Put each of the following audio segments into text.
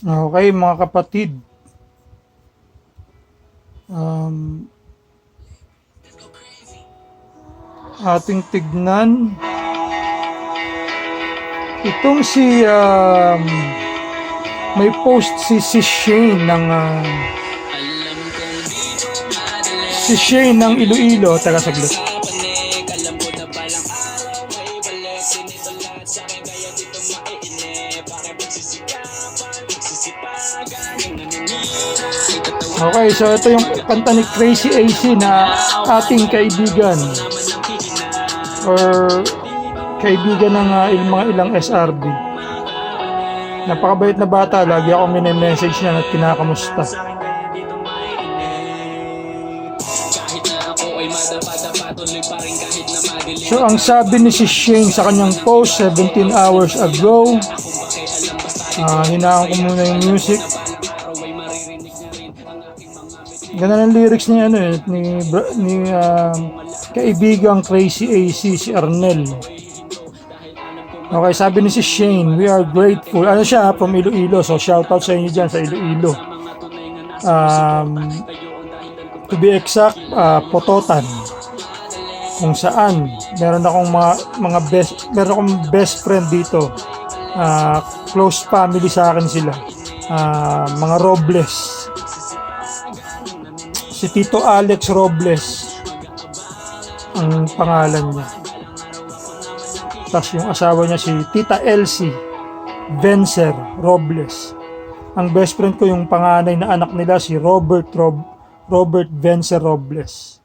Okay, mga kapatid. Um, Ating tignan. Itong may post si Shane ng Iloilo. Taga saglit. Okay, so ito yung kanta ni Crazy AC na ating kaibigan or kaibigan ng mga ilang SRB. Napakabait na bata, lagi ako mini-message niya at kinakamusta. So ang sabi ni si Shane sa kanyang post 17 hours ago, hinaan ko muna yung music. Ganda ng lyrics ni kaibigang Crazy AC, si Arnel. Okay, sabi ni si Shane, we are grateful. Ano siya, from Iloilo. So shoutout sa inyo dyan sa Iloilo. To be exact, Pototan. Kung saan meron akong meron akong best friend dito. Close family sa akin sila. Mga Robles. Si Tito Alex Robles ang pangalan niya. Tapos yung asawa niya si Tita Elsie Vencer Robles. Ang best friend ko yung panganay na anak nila si Robert Vencer Robles.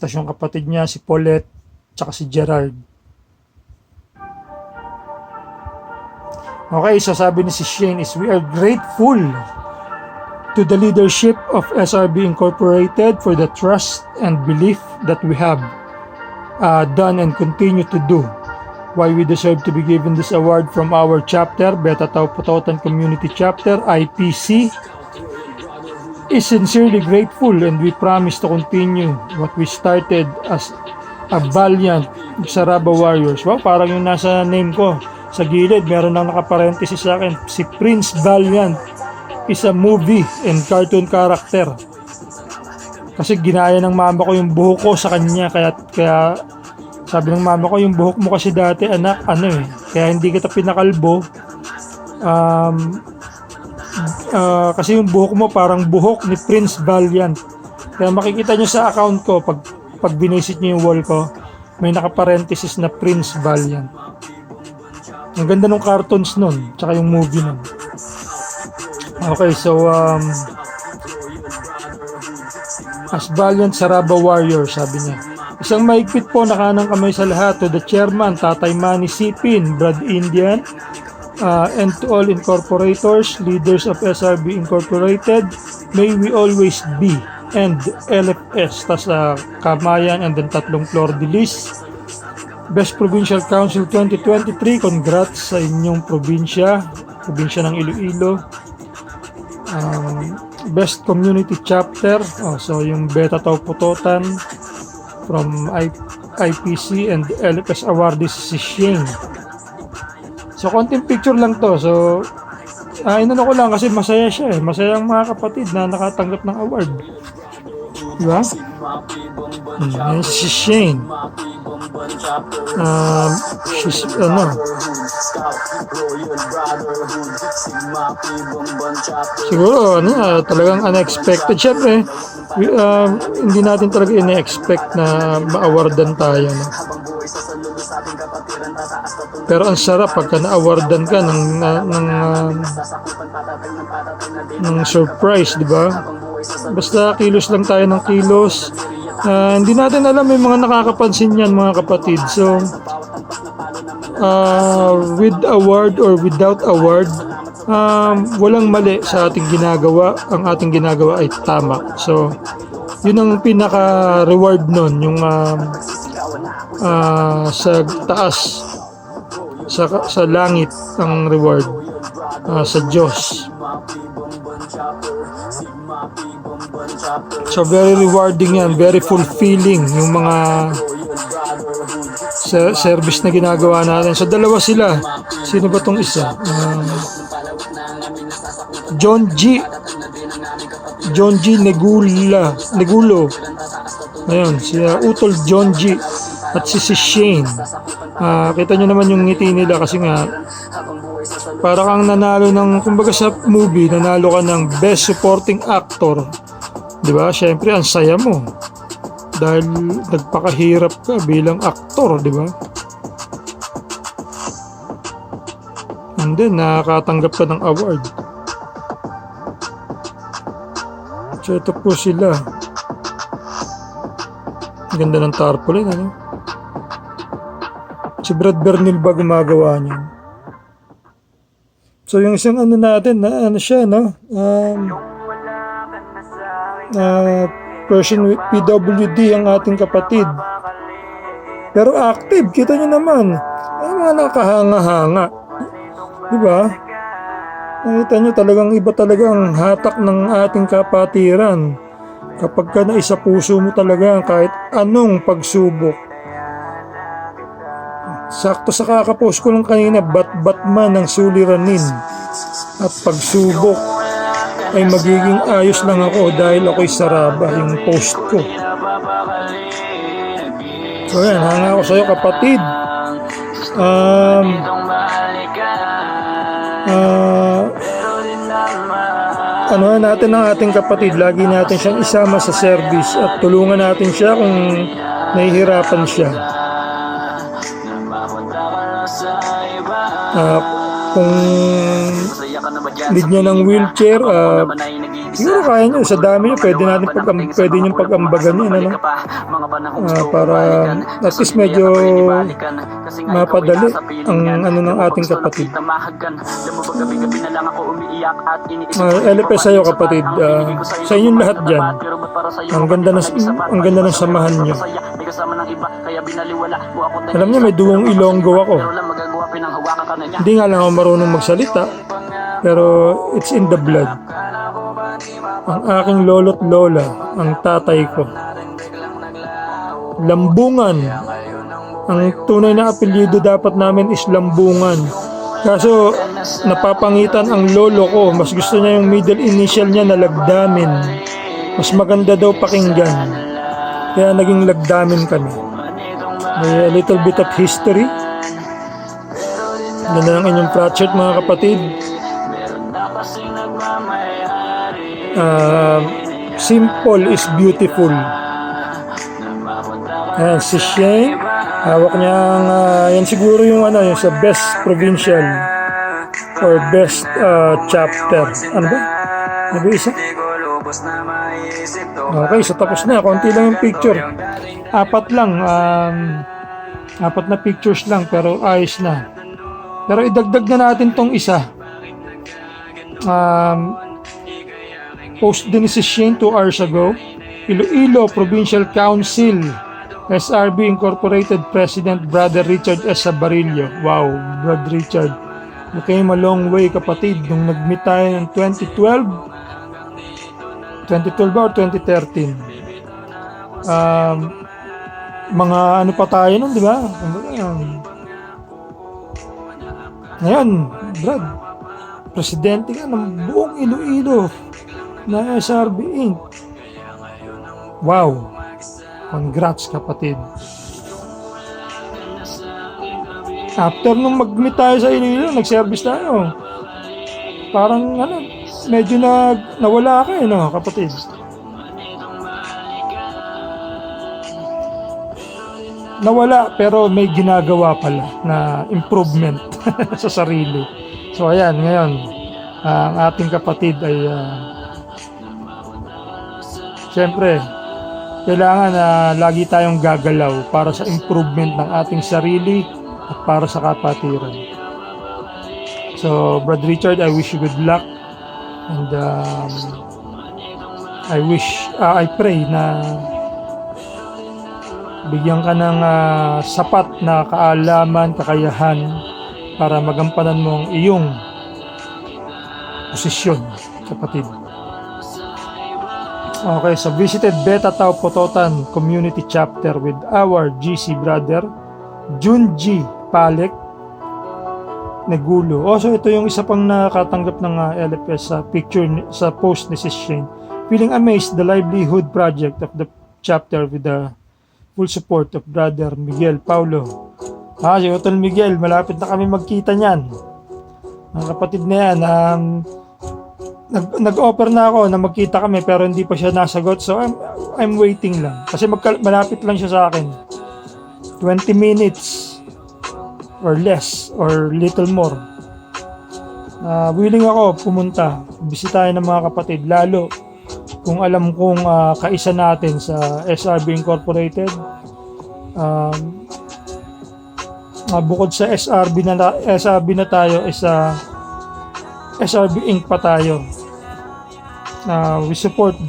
Tapos yung kapatid niya si Paulette tsaka si Gerard. Okay, so sabi ni si Shane is we are grateful to the leadership of SRB Incorporated for the trust and belief that we have done and continue to do. Why we deserve to be given this award from our chapter, Beta Tau Pototan Community Chapter, IPC, is sincerely grateful and we promise to continue what we started as a valiant Saraba Warriors. Wow, parang yung nasa name ko. Sa gilid, meron nang nakaparenthesis sa akin, si Prince Valiant is a movie and cartoon character. Kasi ginaya ng mama ko yung buhok ko sa kanya, kaya sabi ng mama ko, yung buhok mo kasi dati anak, kaya hindi kita pinakalbo. Kasi yung buhok mo parang buhok ni Prince Valiant. Kaya makikita nyo sa account ko, pag binisit nyo yung wall ko, may nakaparenthesis na Prince Valiant. Ang ganda ng cartoons nun, tsaka yung movie nun. Okay, so as Valiant Saraba Warrior, sabi niya. Isang maigpit po na kanang kamay sa lahat to the chairman, Tatay Manny Sipin, Brad Indian, and to all incorporators, leaders of SRB Incorporated, may we always be, and LFS, tas Kamayan, and then tatlong floor de lis. Best Provincial Council 2023, congrats sa inyong probinsya ng Iloilo. Best Community Chapter, so yung Beta Tau Pototan from IPC and LFS awardee si Shane. So konting picture lang to. So inano ko lang kasi masaya siya masaya ang mga kapatid na nakatanggap ng award, diba? Si Shane, she's siguro talagang unexpected. Syempre hindi natin talaga ina-expect na ma-awardan tayo, no? Pero ang sarap pagka na-awardan ka ng surprise, di ba? Basta kilos lang tayo ng kilos. Hindi natin alam, may mga nakakapansin yan, mga kapatid. So with award or without award, walang mali sa ating ginagawa. Ang ating ginagawa ay tama. So yun ang pinaka-reward nun, yung sa taas, sa langit ang reward, sa Diyos. So very rewarding yan, very fulfilling yung mga service na ginagawa natin. So dalawa sila. Sino ba tong isa? John G. Negulo. Ayun, si Utol John G. At si Shane. Kita nyo naman yung ngiti nila kasi nga para kang nanalo ng, kumbaga sa movie, nanalo ka ng Best Supporting Actor. Diba? Siyempre, ang saya mo. Dahil nagpakahirap ka bilang aktor, diba? And then, nakakatanggap ka ng award. So, ito po sila. Ganda ng tarpaulin, ano? Si Brad Bernil ba gumagawa niyan? So, yung isang ano natin, na ano siya, no? Person with PWD ang ating kapatid. Pero active, kita nyo naman. Ay, mga nakahanga-hanga. Diba? Nakita nyo talagang iba talaga ang hatak ng ating kapatiran. Kapag ka naisa puso mo talaga kahit anong pagsubok. Sakto sa kakapost ko lang kanina, bat-batman ng suliranin at pagsubok ay magiging ayos lang ako dahil ako'y saraba yung post ko. So yan, hanga ako sa'yo kapatid. Ano natin ang ating kapatid, lagi natin siyang isama sa service at tulungan natin siya kung nahihirapan siya. Kung need niya ng wheelchair, siguro kaya nyo, sa dami nyo, pwede nyo pag-ambagan yun, ano? Para at least medyo mapadali ang ano ng ating kapatid. LPS sa'yo kapatid, sa inyong lahat dyan, ang ganda ng samahan nyo. Alam niyo, may duwong Ilonggo ako. Hindi nga lang ako marunong magsalita, pero it's in the blood. Ang aking lolo't lola, ang tatay ko, Lambungan. Ang tunay na apelyido dapat namin is Lambungan. Kaso napapangitan ang lolo ko, mas gusto niya yung middle initial niya na Lagdamin. Mas maganda daw pakinggan, kaya naging Lagdamin kami. May a little bit of history. Ganda ng inyong flat shirt mga kapatid. Simple is beautiful. Ayan, si Shane, hawak niyang yan siguro yung ano, yung sa best provincial or best chapter. Ano ba? Ano ba isa? Okay, so tapos na. Konti lang yung picture. Apat na pictures lang pero ayos na. Pero idagdag na natin tong isa. Post din si Shane 2 hours ago. Iloilo Provincial Council SRB Incorporated President Brother Richard S. Sabarillo. Wow, Brother Richard. You came a long way kapatid. Nung nag-meet tayo ng 2012 ba or 2013? Mga ano pa tayo nun, di ba? Ngayon, Brad, presidente ka ng buong Iloilo na SRB Inc. Wow! Congrats kapatid. After nung mag-meet tayo sa Iloilo, nag-service tayo. Parang ano, medyo nawala ka no, kapatid. Nawala pero may ginagawa pala na improvement sa sarili. So ayan, ngayon ang ating kapatid ay siyempre kailangan na lagi tayong gagalaw para sa improvement ng ating sarili at para sa kapatiran. So Brad Richard, I wish you good luck and I pray na bigyan ka ng sapat na kaalaman, kakayahan para magampanan mo ang iyong posisyon, kapatid. Okay, so visited Beta Tau Pototan Community Chapter with our GC brother Junji Palek Negulo. Also, ito yung isa pang nakatanggap ng LFS sa picture sa post ni Sis Shane. Feeling amazed the livelihood project of the chapter with the full support of Brother Miguel Paulo. Si Utol Miguel, malapit na kami magkita niyan. Ang kapatid na yan, nag-offer na ako na magkita kami pero hindi pa siya nasagot. So, I'm waiting lang. Kasi malapit lang siya sa akin. 20 minutes or less or little more. Willing ako pumunta, bisitahin ng mga kapatid, lalo kung alam kong kaisa natin sa SRB Incorporated. Bukod sa SRB na tayo, is SRB Inc. pa tayo. We support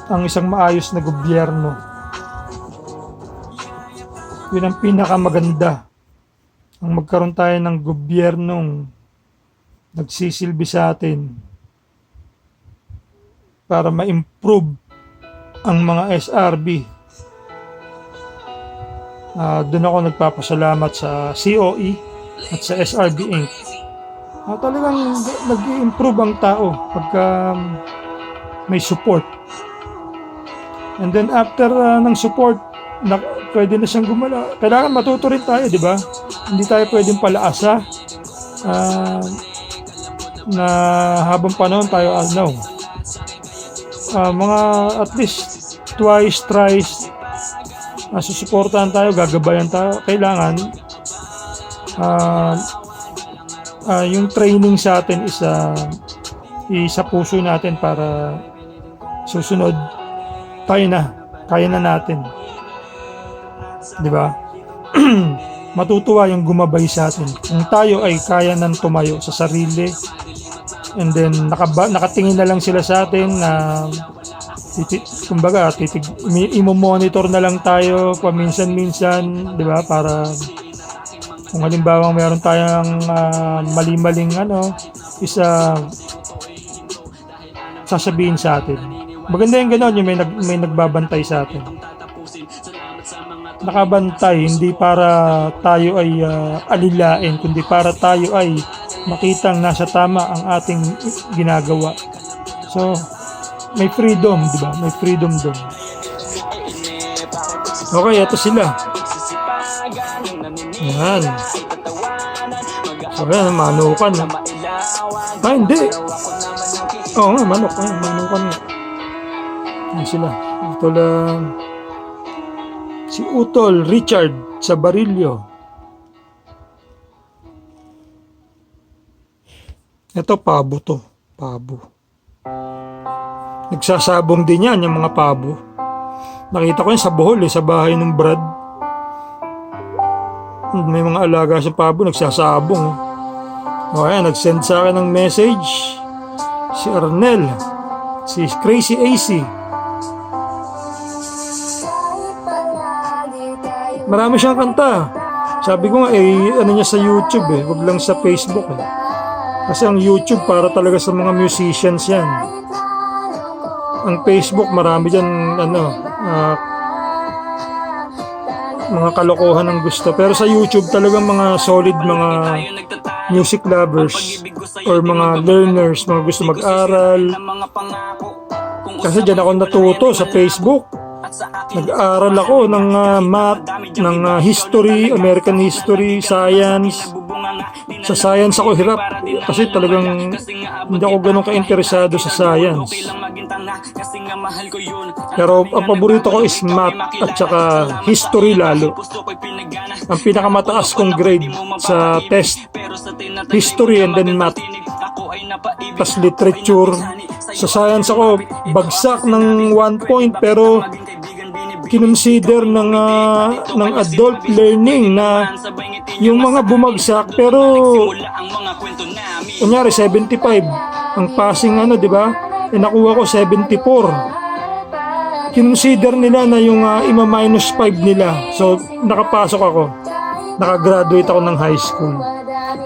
ang isang maayos na gobyerno. Yun ang pinakamaganda. Ang magkaroon tayo ng gobyernong nagsisilbi sa atin para ma-improve ang mga SRB. Doon ako nagpapasalamat sa COE at sa SRB Inc. Talagang nag-i-improve ang tao pagka may support. And then after ng support, pwede na siyang gumala. Kailangan matuto rin tayo, di ba? Hindi tayo pwedeng palaasa na habang panahon tayo mga at least twice, thrice susuportahan tayo, gagabayan tayo. Kailangan yung training sa atin is sa puso natin para susunod kaya na natin, di ba? Matutuwa yung gumabay sa atin kung tayo ay kaya nang tumayo sa sarili, and then nakatingin na lang sila sa atin na kumbaga imo-monitor na lang tayo paminsan-minsan, di ba? Para kung halimbawa meron tayong mali-maling sasabihin sa atin. Maganda yung gano'n, yung may nagbabantay sa atin. Nakabantay, hindi para tayo ay alilain, kundi para tayo ay makitang nasa tama ang ating ginagawa. So, may freedom, di ba? May freedom doon. Okay, ito sila. Yan. So, yan, manukan. Hindi. Oo nga, manok. Ayan, manukan nga. Yan sila. Ito lang. Si Utol Richard sa Barillo. Ito, pabo to. Pabo. Nagsasabong din yan, yung mga pabo. Nakita ko yun sa Bohol, sa bahay ng Brad. May mga alaga sa pabo, nagsasabong. Ayan, nag-send sa akin ng message si Arnel, si Crazy AC. Marami siyang kanta. Sabi ko nga, niya sa YouTube wag lang sa Facebook Kasi ang YouTube para talaga sa mga musicians yan. Ang Facebook, marami dyan, mga kalokohan ang gusto. Pero sa YouTube, talagang mga solid mga music lovers or mga learners, mga gusto mag-aral. Kasi dyan ako natuto sa Facebook. Nag-aral ako ng math, ng history, American history, science. Sa science ako hirap kasi talagang hindi ako ganun ka-interesado sa science. Pero ang paborito ko is math at saka history lalo. Ang pinakamataas kong grade sa test, history and then math. Tas literature. Sa science ako bagsak ng 1 point pero kinonsider ng adult learning na yung mga bumagsak pero kunyari 75 ang passing di ba? Nakuha ko 74. Kinonsider nila na yung ima-minus 5 nila. So nakapasok ako. Nakagraduate ako ng high school.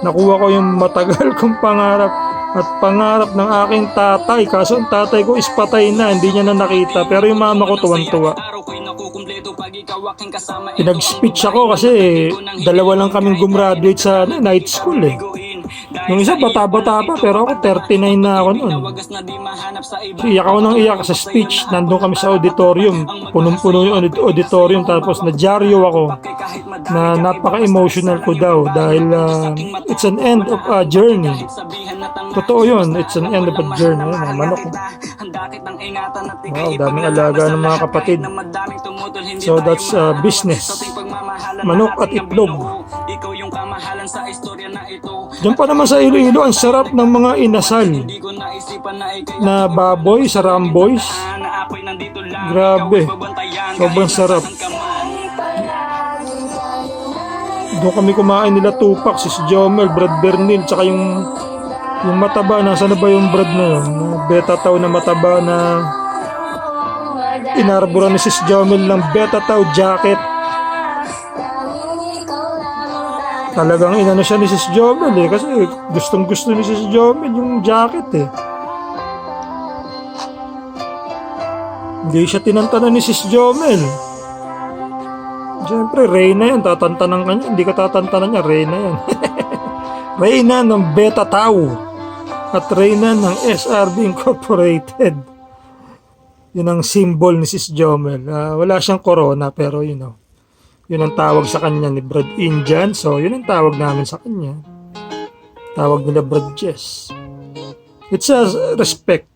Nakuha ko yung matagal kong pangarap at pangarap ng aking tatay. Kaso ang tatay ko is patay na, hindi niya na nakita. Pero yung mama ko tuwan-tuwa. pinag-speech ako kasi dalawa lang kaming gumraduate sa night school eh. Yung isa bata-bata pa pero ako 39 na ako noon. Iyak ako ng iyak sa speech. Nandun kami sa auditorium. Punong-puno yung auditorium tapos nadyaryo ako na napaka-emotional ko daw dahil it's an end of a journey. Totoo yun, it's an end of a journey. Mga manok. Wow, daming alaga ng mga kapatid. So that's business. Manok at itlog. Diyan pa naman sa Iloilo, ang sarap ng mga inasal na baboy sa Ramboys. Grabe, sobrang sarap. Doon kami kumain nila Tupac, si Jomel, Brad Bernil, tsaka yung mataba, nasa na ba yung Brad na yun? Beta Tau na mataba na inarbura ni Sis Jomel ng Beta Tau jacket. Talagang inano siya ni Sis Jomel eh, kasi gustong gusto ni Sis Jomel yung jacket eh. Hindi siya tinantanan ni Sis Jomel. Siyempre, Reyna yan, tatantanan ka niya. Hindi ka tatantanan niya, Reyna yan. Reyna ng Beta Tau at Reyna ng SRB Incorporated. Yun ang symbol ni Sis Jomel. Wala siyang corona pero you know, yun ang tawag sa kanya ni Brad Indian. So, yun ang tawag namin sa kanya. Tawag nila Brad Jess. It's a respect.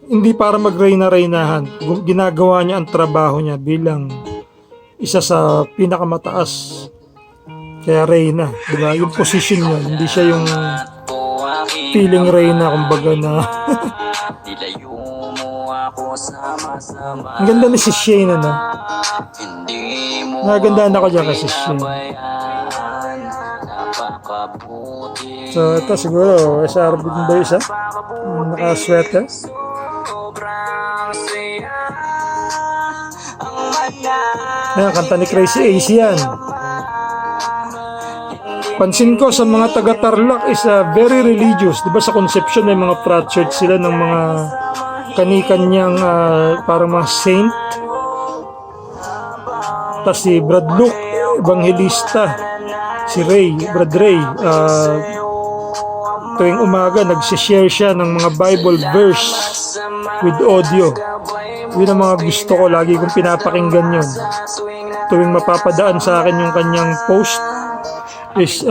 Hindi para mag-reyna-reynahan. Ginagawa niya ang trabaho niya bilang isa sa pinakamataas. Kaya reyna. Diba? Yung position niya. Hindi siya yung feeling reyna. Kumbaga na ang ganda ni si Shane na. Nagandaan ako dyan kasi Shane. So ito siguro SRB din ba isa? Naka-sweater. Ayan, kanta ni Crazy Ace yan. Pansin ko sa mga taga-Tarlac is very religious. Diba sa Concepcion may mga frat church sila ng mga kani-kanyang parang mga saint. Tapos si Brad Luke, evangelista. Si Ray, Brad Ray, tuwing umaga nagsishare siya ng mga Bible verse with audio. Yun ang mga gusto ko, lagi kong pinapakinggan yun. Tuwing mapapadaan sa akin yung kanyang post is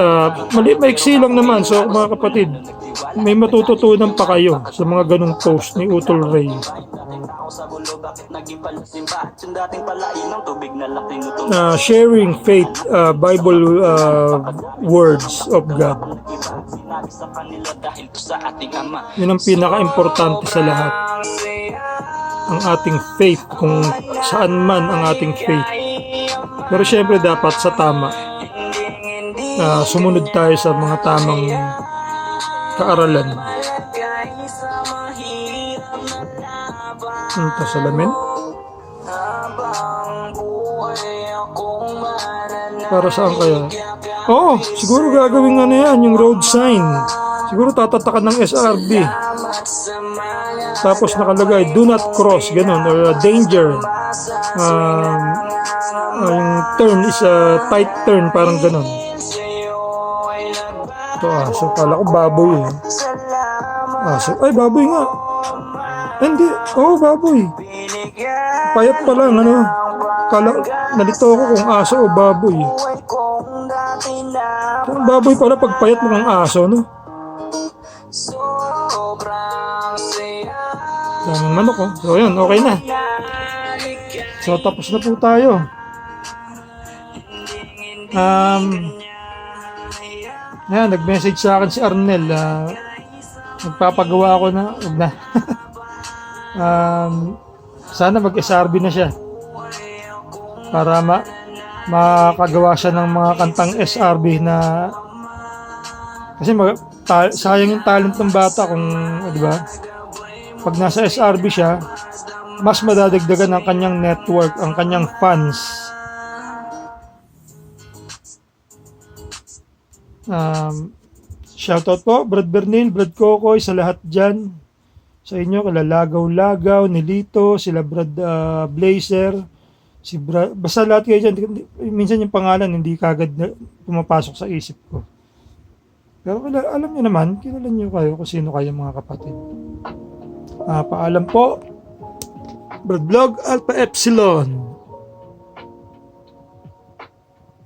maiksi lang naman. So mga kapatid, may matututunan pa kayo sa mga ganung post ni Utol Ray. Sharing faith, Bible words of God. Yun ang pinaka-importante sa lahat. Ang ating faith, kung saan man ang ating faith. Pero syempre dapat sa tama. Sumunod tayo sa mga tamang kaaralan. Ito salamin. Para saan kaya? Oo, siguro gagawin ano yan, yung road sign. Siguro tatatakan ng SRB. Tapos nakalagay, do not cross, ganun, or danger. Yung turn is a tight turn, parang ganun. Ito aso, kala ko baboy eh. Aso, ay baboy nga. Hindi, baboy. Payat pa lang, ano. Kala, nalito ako kung aso o baboy. Kung baboy pala, pagpayat mo ng aso, no? Daming manok, oh. So, yun, okay na. So, tapos na po tayo. Ayan, nag-message sa akin si Arnel. Magpapagawa ako na. Huwag na. Sana mag-SRB na siya. Para makagawa siya ng mga kantang SRB na kasi sayang yung talent ng bata kung, di ba? Pag nasa SRB siya, mas madadagdagan ang kanyang network, ang kanyang fans. Shoutout po, Brad Bernil, Brad Kokoy, sa lahat dyan. Sa inyo, kala Lagaw-Lagaw, Nilito, sila Brad Blazer, Basta lahat kayo dyan, minsan yung pangalan hindi kagad na pumapasok sa isip ko. Pero alam niyo naman, kilala niyo kayo kung sino kayo mga kapatid. Paalam po. Brad Vlog Alpha Epsilon.